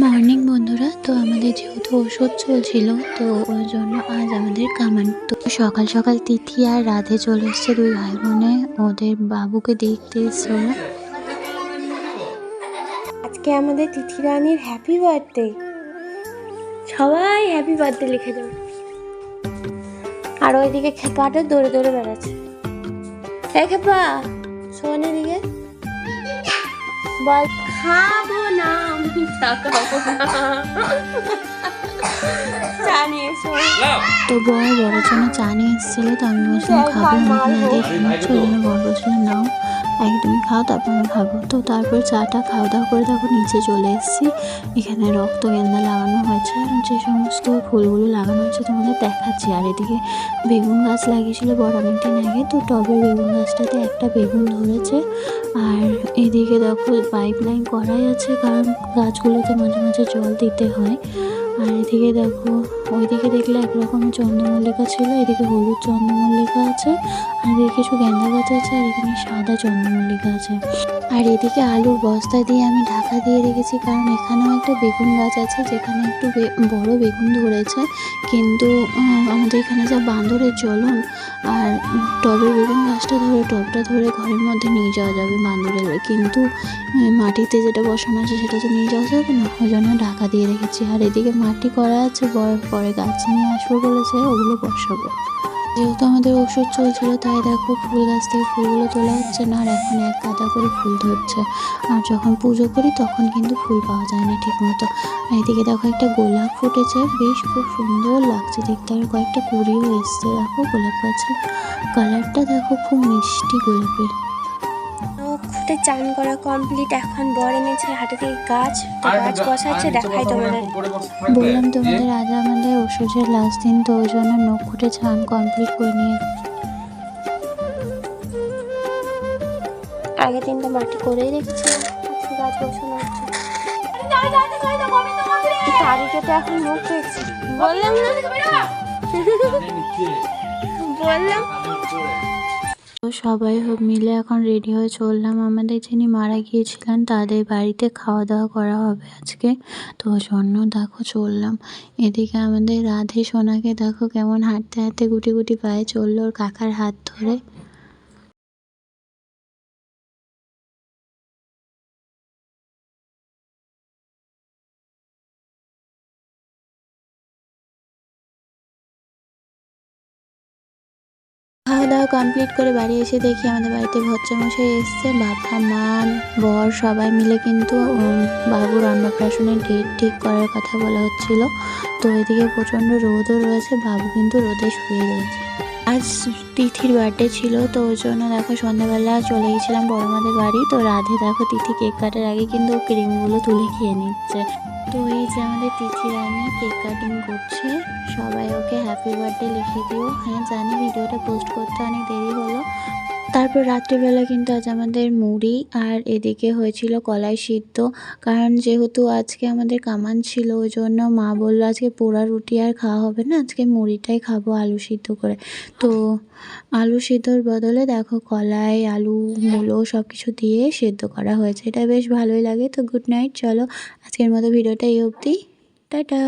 Morning বন্ধুরা, তো আমাদের যেহেতু ওষুধ চলছিল তো ওই জন্য আজ আমাদের কামান। তো সকাল সকাল তিথি আর রাধে চলে এসছে, দুই ভাই বোনে ওদের বাবুকে দেখতে এসছে ওরা। আজকে আমাদের তিথি রানীর হ্যাপি বার্থডে, সবাই হ্যাপি বার্থডে লিখে দেবে। আর ওইদিকে খেপাটা দৌড়ে দৌড়ে বেড়াচ্ছে। এই খেপা, শোন এদিকে, বল খাবো না আমি, খাবো না জানিয়ে শোন। তো বড় জন্য চা নিয়ে এসেছিল, তো আমি বলছিলাম খাবো না, দেখি ওই জন্য বড় বলছিল নাও একদমই খাও, তারপর আমি খাবো। তো তারপর চাটা খাওয়া দাওয়া করে দেখো নিচে চলে এসেছি। এখানে রক্ত গেন্দা লাগানো হয়েছে, যে সমস্ত ফুলগুলো লাগানো হয়েছে তোমাদের দেখাচ্ছি। আর এদিকে বেগুন গাছ লাগিয়েছিল বড় অনেকদিন আগে, তো টবের বেগুন গাছটাতে একটা বেগুন ধরেছে। আর এদিকে দেখো পাইপ লাইন করাই আছে, কারণ গাছগুলোতে মাঝে মাঝে জল দিতে হয়। আর এদিকে দেখো, ওইদিকে দেখলে একরকম চন্দ্রমল্লিকা ছিল, এদিকে হলুদ চন্দ্রমল্লিকা আছে, আর এদিকে কিছু গেন্দা গাছ আছে, আর এখানে সাদা চন্দ্রমল্লিকা আছে। আর এদিকে আলুর বস্তা দিয়ে আমি ঢাকা দিয়ে রেখেছি, কারণ এখানেও একটা বেগুন গাছ আছে যেখানে একটু বড় বেগুন ধরেছে। কিন্তু আমাদের এখানে যা বাঁদরের জ্বলন, আর টবের বেগুন গাছটা টবটা ধরে ঘরের মধ্যে নিয়ে যাওয়া যাবে বাঁদরের, কিন্তু মাটিতে যেটা বসানো আছে সেটা তো নিয়ে যাওয়া যাবে না, ওই জন্য ঢাকা দিয়ে রেখেছি। আর এদিকে মাটি করা আছে, পরে গাছ নিয়ে আসবো বলেছে, ওগুলো বসাবো। যেহেতু আমাদের ওষুধ চলছিল তাই দেখো ফুল গাছ থেকে ফুলগুলো তোলা হচ্ছে না, আর এখন এক গাদা করে ফুল ধরছে। আর যখন পুজো করি তখন কিন্তু ফুল পাওয়া যায় না ঠিক মতো। আর এদিকে দেখো একটা গোলাপ ফুটেছে, বেশ খুব সুন্দর লাগছে দেখতে, আর কয়েকটা কুড়িও এসছে। দেখো গোলাপ গাছের কালারটা দেখো, খুব মিষ্টি গোলাপের। নখতে চান করা কমপ্লিট, এখন বর এনেছে হাটে থেকে গাছ, তো গাছ বসাচ্ছে, দেখাই তোমাদের। বললাম তোমাদের আজ আমাদের ওষুধের লাস্ট দিন, তো ওই জন্য নখ খুঁটে চান কমপ্লিট করে নিয়ে আগে দিনটা মাটি করেই রেখেছি, আজকে গাছ বসানো হচ্ছে। তারিখে তো এখন মুখ দেখছি, বললাম না বললাম। তো সবাই মিলে এখন রেডি হয়ে চললাম, আমাদের যিনি মারা গিয়েছিলেন তাদের বাড়িতে খাওয়া দাওয়া করা হবে আজকে, তো ওই জন্য দেখো চললাম। এদিকে আমাদের রাধে সোনাকে দেখো কেমন হাঁটতে হাঁটতে গুটি গুটি পায়ে চললো ওর কাকার হাত ধরে। খাওয়া দাওয়া কমপ্লিট করে বাড়ি এসে দেখি আমাদের বাড়িতে ভচ্চামশাই এসছে, বাবা মা বর সবাই মিলে কিন্তু বাবুর অন্নপ্রাশনের ডেট ঠিক করার কথা বলা হচ্ছিল। তো এদিকে প্রচণ্ড রোদও রয়েছে, বাবু কিন্তু রোদে শুয়ে রয়েছে। আজ তিথির বার্থডে ছিল, তো ওই জন্য দেখো সন্ধ্যাবেলা চলে গেছিলাম বড়মাদের বাড়ি। তো রাধে দেখো তিথি কেক কাটার আগে কিন্তু ক্রিমগুলো তুলে খেয়ে নিচ্ছে। তো এই যে আমাদের তিথি রানী কেক কাটিং করছে, সবাই ওকে হ্যাপি বার্থডে লিখে দিও। হ্যাঁ জানি ভিডিওটা পোস্ট করতে অনেক দেরি হলো। তারপর রাত্রিবেলা কিন্তু আজ আমাদের মুড়ি, আর এদিকে হয়েছিল কলাই সিদ্ধ, কারণ যেহেতু আজকে আমাদের কামান ছিল ওই জন্য মা বললো আজকে পোড়া রুটি আর খাওয়া হবে না, আজকে মুড়িটাই খাবো আলু সিদ্ধ করে। তো আলু সিদ্ধর বদলে দেখো কলাই আলু মূলো সব কিছু দিয়ে সিদ্ধ করা হয়েছে, এটা বেশ ভালোই লাগে। তো গুড নাইট, চলো আজকের মতো ভিডিওটা এই অবধি, টাটা।